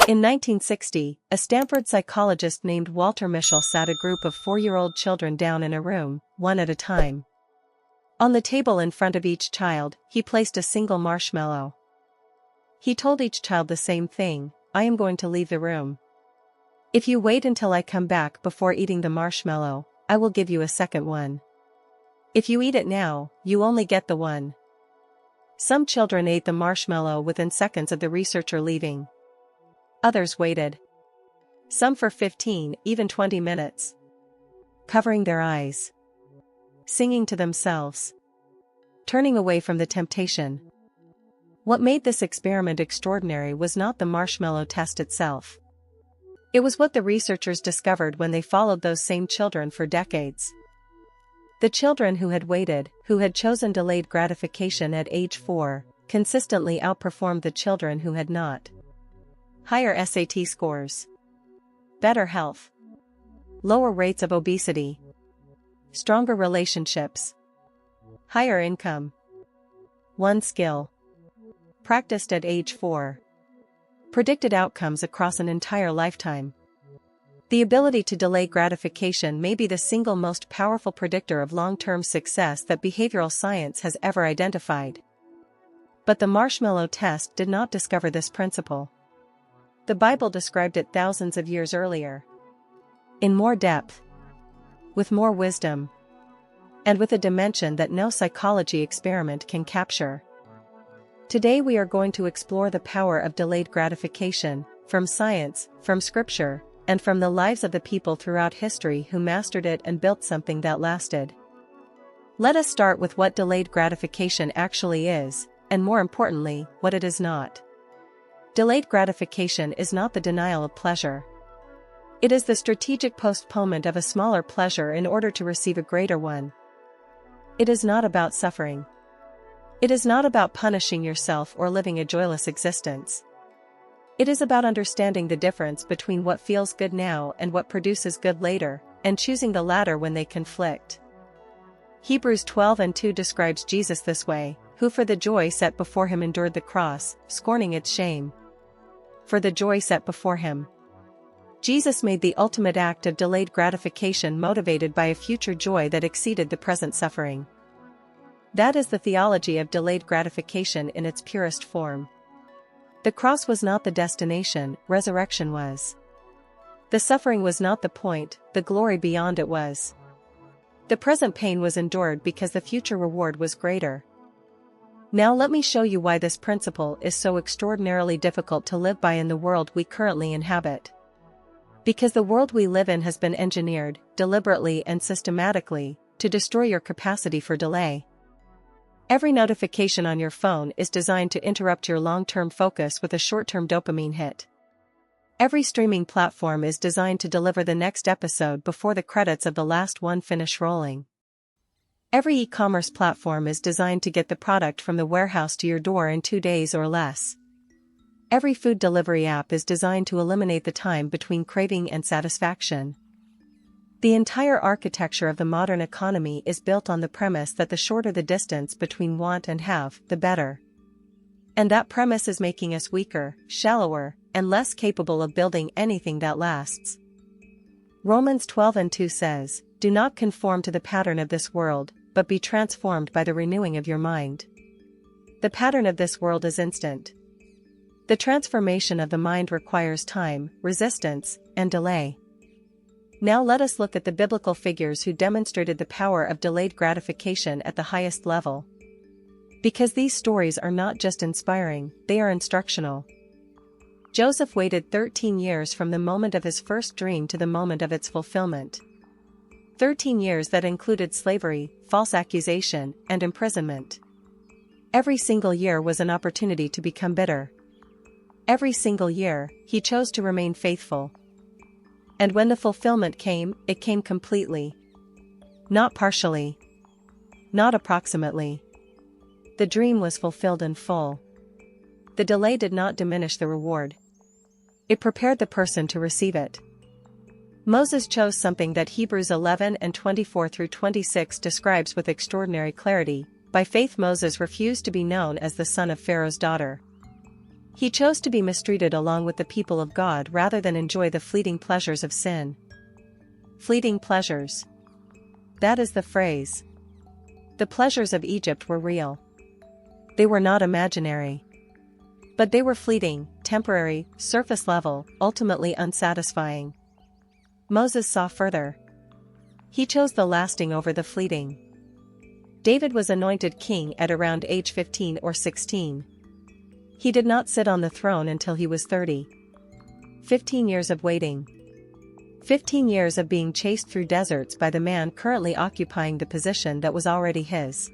In 1960, a Stanford psychologist named Walter Mischel sat a group of 4-year-old children down in a room, one at a time. On the table in front of each child, he placed a single marshmallow. He told each child the same thing: I am going to leave the room. If you wait until I come back before eating the marshmallow, I will give you a second one. If you eat it now, you only get the one. Some children ate the marshmallow within seconds of the researcher leaving. Others waited. Some for 15, even 20 minutes. Covering their eyes. Singing to themselves. Turning away from the temptation. What made this experiment extraordinary was not the marshmallow test itself. It was what the researchers discovered when they followed those same children for decades. The children who had waited, who had chosen delayed gratification at age 4, consistently outperformed the children who had not. Higher SAT scores. Better health. Lower rates of obesity. Stronger relationships. Higher income. One skill. Practiced at age 4. Predicted outcomes across an entire lifetime. The ability to delay gratification may be the single most powerful predictor of long-term success that behavioral science has ever identified. But the marshmallow test did not discover this principle. The Bible described it thousands of years earlier. In more depth. With more wisdom. And with a dimension that no psychology experiment can capture. Today we are going to explore the power of delayed gratification, from science, from scripture, and from the lives of the people throughout history who mastered it and built something that lasted. Let us start with what delayed gratification actually is, and more importantly, what it is not. Delayed gratification is not the denial of pleasure. It is the strategic postponement of a smaller pleasure in order to receive a greater one. It is not about suffering. It is not about punishing yourself or living a joyless existence. It is about understanding the difference between what feels good now and what produces good later, and choosing the latter when they conflict. Hebrews 12:2 describes Jesus this way, who for the joy set before him endured the cross, scorning its shame. For the joy set before him. Jesus made the ultimate act of delayed gratification motivated by a future joy that exceeded the present suffering. That is the theology of delayed gratification in its purest form. The cross was not the destination, resurrection was. The suffering was not the point, the glory beyond it was. The present pain was endured because the future reward was greater. Now let me show you why this principle is so extraordinarily difficult to live by in the world we currently inhabit. Because the world we live in has been engineered, deliberately and systematically, to destroy your capacity for delay. Every notification on your phone is designed to interrupt your long-term focus with a short-term dopamine hit. Every streaming platform is designed to deliver the next episode before the credits of the last one finish rolling. Every e-commerce platform is designed to get the product from the warehouse to your door in 2 days or less. Every food delivery app is designed to eliminate the time between craving and satisfaction. The entire architecture of the modern economy is built on the premise that the shorter the distance between want and have, the better. And that premise is making us weaker, shallower, and less capable of building anything that lasts. Romans 12:2 says, "Do not conform to the pattern of this world, but be transformed by the renewing of your mind." The pattern of this world is instant. The transformation of the mind requires time, resistance, and delay. Now let us look at the biblical figures who demonstrated the power of delayed gratification at the highest level. Because these stories are not just inspiring, they are instructional. Joseph waited 13 years from the moment of his first dream to the moment of its fulfillment. 13 years that included slavery, false accusation, and imprisonment. Every single year was an opportunity to become bitter. Every single year, he chose to remain faithful. And when the fulfillment came, it came completely. Not partially. Not approximately. The dream was fulfilled in full. The delay did not diminish the reward. It prepared the person to receive it. Moses chose something that Hebrews 11:24-26 describes with extraordinary clarity. By faith Moses refused to be known as the son of Pharaoh's daughter. He chose to be mistreated along with the people of God rather than enjoy the fleeting pleasures of sin. Fleeting pleasures. That is the phrase. The pleasures of Egypt were real. They were not imaginary. But they were fleeting, temporary, surface level, ultimately unsatisfying. Moses saw further. He chose the lasting over the fleeting. David was anointed king at around age 15 or 16. He did not sit on the throne until he was 30. 15 years of waiting. 15 years of being chased through deserts by the man currently occupying the position that was already his.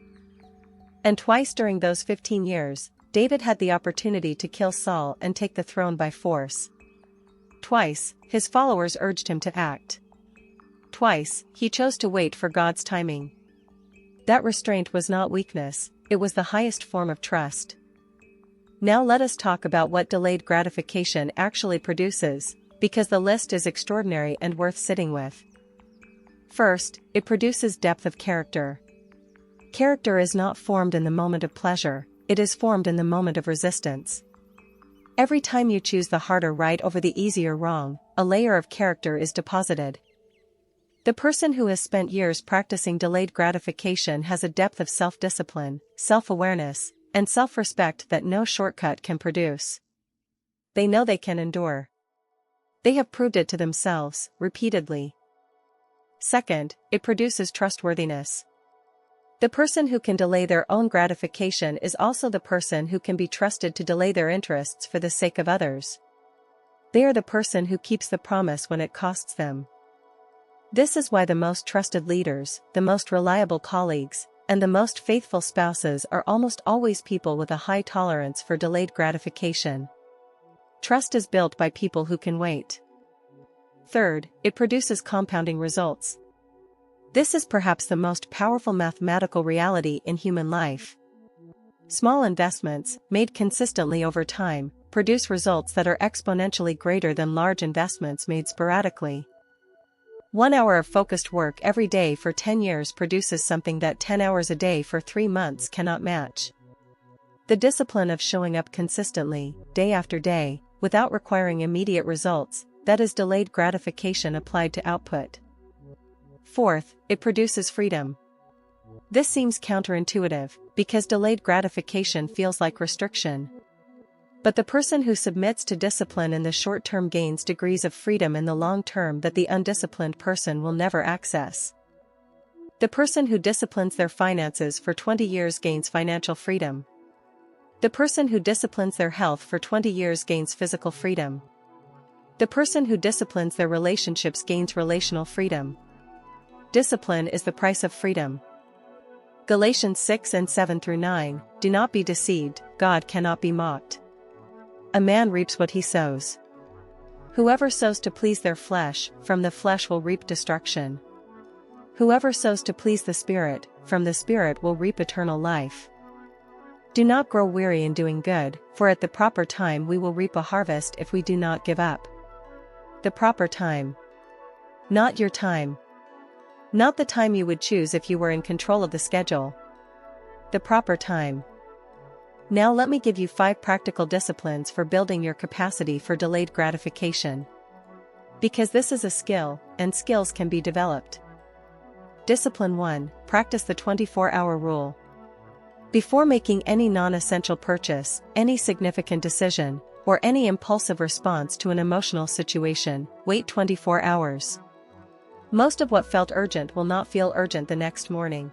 And twice during those 15 years, David had the opportunity to kill Saul and take the throne by force. Twice, his followers urged him to act. Twice, he chose to wait for God's timing. That restraint was not weakness, it was the highest form of trust. Now let us talk about what delayed gratification actually produces, because the list is extraordinary and worth sitting with. First, it produces depth of character. Character is not formed in the moment of pleasure, it is formed in the moment of resistance. Every time you choose the harder right over the easier wrong, a layer of character is deposited. The person who has spent years practicing delayed gratification has a depth of self-discipline, self-awareness, and self-respect that no shortcut can produce. They know they can endure. They have proved it to themselves, repeatedly. Second, it produces trustworthiness. The person who can delay their own gratification is also the person who can be trusted to delay their interests for the sake of others. They are the person who keeps the promise when it costs them. This is why the most trusted leaders, the most reliable colleagues, and the most faithful spouses are almost always people with a high tolerance for delayed gratification. Trust is built by people who can wait. Third, it produces compounding results. This is perhaps the most powerful mathematical reality in human life. Small investments, made consistently over time, produce results that are exponentially greater than large investments made sporadically. 1 hour of focused work every day for 10 years produces something that 10 hours a day for 3 months cannot match. The discipline of showing up consistently, day after day, without requiring immediate results, that is delayed gratification applied to output. Fourth, it produces freedom. This seems counterintuitive, because delayed gratification feels like restriction. But the person who submits to discipline in the short term gains degrees of freedom in the long term that the undisciplined person will never access. The person who disciplines their finances for 20 years gains financial freedom. The person who disciplines their health for 20 years gains physical freedom. The person who disciplines their relationships gains relational freedom. Discipline is the price of freedom. Galatians 6 and 7 through 9, do not be deceived, God cannot be mocked. A man reaps what he sows. Whoever sows to please their flesh, from the flesh will reap destruction. Whoever sows to please the Spirit, from the Spirit will reap eternal life. Do not grow weary in doing good, for at the proper time we will reap a harvest if we do not give up. The proper time. Not your time. Not the time you would choose if you were in control of the schedule. The proper time. Now let me give you 5 practical disciplines for building your capacity for delayed gratification. Because this is a skill, and skills can be developed. Discipline 1, practice the 24-hour rule. Before making any non-essential purchase, any significant decision, or any impulsive response to an emotional situation, wait 24 hours. Most of what felt urgent will not feel urgent the next morning.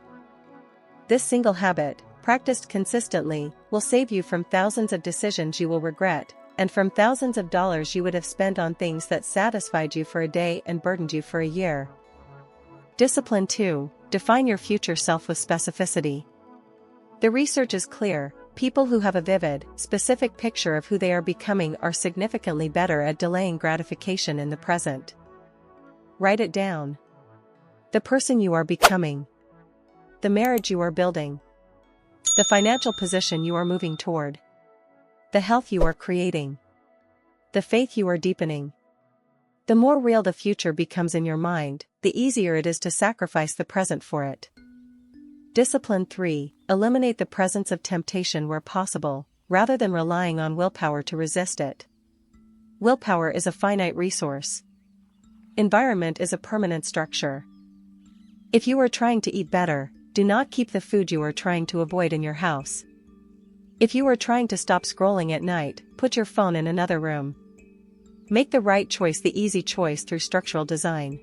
This single habit, practiced consistently, will save you from thousands of decisions you will regret, and from thousands of dollars you would have spent on things that satisfied you for a day and burdened you for a year. Discipline 2, define your future self with specificity. The research is clear, people who have a vivid, specific picture of who they are becoming are significantly better at delaying gratification in the present. Write it down. The person you are becoming. The marriage you are building. The financial position you are moving toward. The health you are creating. The faith you are deepening. The more real the future becomes in your mind, the easier it is to sacrifice the present for it. Discipline 3, eliminate the presence of temptation where possible, rather than relying on willpower to resist it. Willpower is a finite resource. Environment is a permanent structure. If you are trying to eat better, do not keep the food you are trying to avoid in your house. If you are trying to stop scrolling at night, put your phone in another room. Make the right choice the easy choice through structural design.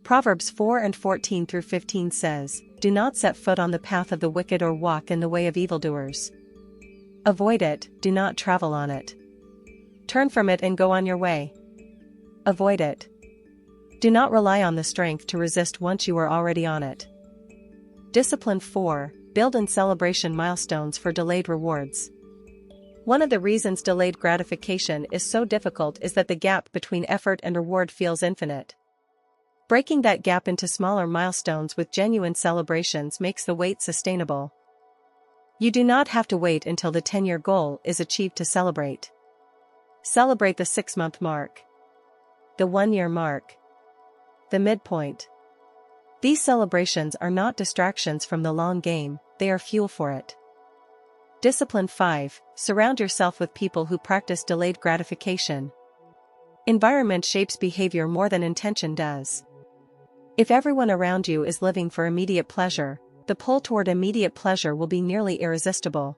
Proverbs 4:14-15 says, "Do not set foot on the path of the wicked or walk in the way of evildoers. Avoid it, do not travel on it. Turn from it and go on your way. Avoid it. Do not rely on the strength to resist once you are already on it." Discipline 4. Build in celebration milestones for delayed rewards. One of the reasons delayed gratification is so difficult is that the gap between effort and reward feels infinite. Breaking that gap into smaller milestones with genuine celebrations makes the wait sustainable. You do not have to wait until the 10-year goal is achieved to celebrate. Celebrate the 6-month mark, the 1-year mark, the midpoint. These celebrations are not distractions from the long game, they are fuel for it. Discipline 5. Surround yourself with people who practice delayed gratification. Environment shapes behavior more than intention does. If everyone around you is living for immediate pleasure, the pull toward immediate pleasure will be nearly irresistible.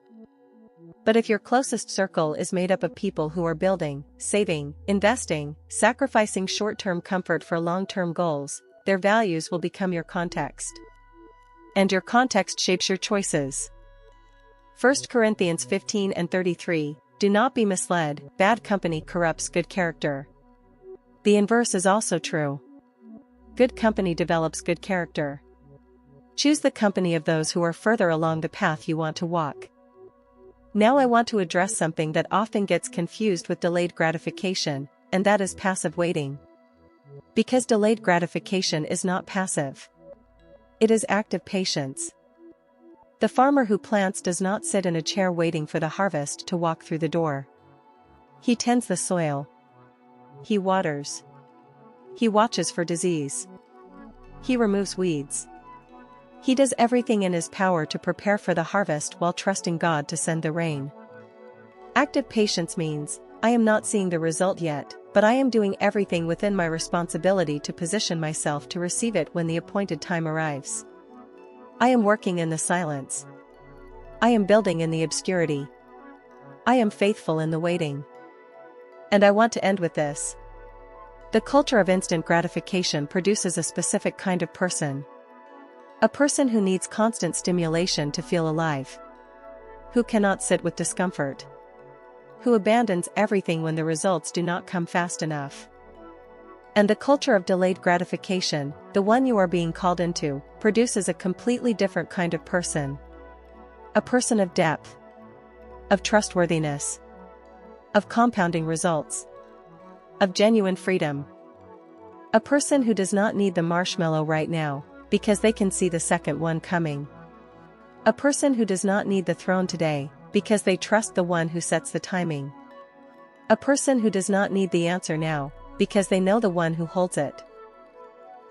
But if your closest circle is made up of people who are building, saving, investing, sacrificing short-term comfort for long-term goals, their values will become your context. And your context shapes your choices. 1 Corinthians 15:33, "Do not be misled, bad company corrupts good character." The inverse is also true. Good company develops good character. Choose the company of those who are further along the path you want to walk. Now I want to address something that often gets confused with delayed gratification, and that is passive waiting. Because delayed gratification is not passive. It is active patience. The farmer who plants does not sit in a chair waiting for the harvest to walk through the door. He tends the soil. He waters. He watches for disease. He removes weeds. He does everything in his power to prepare for the harvest while trusting God to send the rain. Active patience means, I am not seeing the result yet, but I am doing everything within my responsibility to position myself to receive it when the appointed time arrives. I am working in the silence. I am building in the obscurity. I am faithful in the waiting. And I want to end with this. The culture of instant gratification produces a specific kind of person. A person who needs constant stimulation to feel alive. Who cannot sit with discomfort. Who abandons everything when the results do not come fast enough. And the culture of delayed gratification, the one you are being called into, produces a completely different kind of person. A person of depth. Of trustworthiness. Of compounding results. Of genuine freedom. A person who does not need the marshmallow right now, because they can see the second one coming. A person who does not need the throne today, because they trust the one who sets the timing. A person who does not need the answer now, because they know the one who holds it.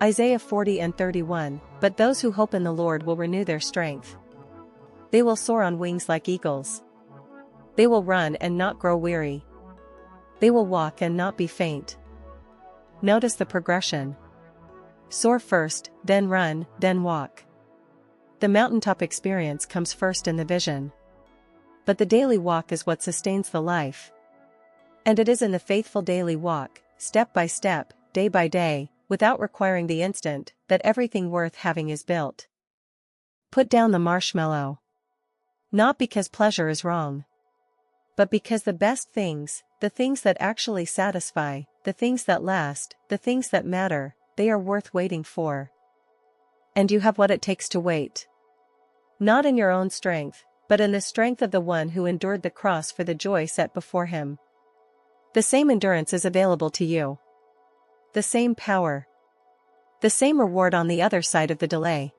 Isaiah 40:31, "But those who hope in the Lord will renew their strength. They will soar on wings like eagles. They will run and not grow weary. They will walk and not be faint." Notice the progression. Soar first, then run, then walk. The mountaintop experience comes first in the vision. But the daily walk is what sustains the life. And it is in the faithful daily walk, step by step, day by day, without requiring the instant, that everything worth having is built. Put down the marshmallow. Not because pleasure is wrong. But because the best things, the things that actually satisfy, the things that last, the things that matter, they are worth waiting for. And you have what it takes to wait. Not in your own strength, but in the strength of the one who endured the cross for the joy set before him. The same endurance is available to you. The same power. The same reward on the other side of the delay.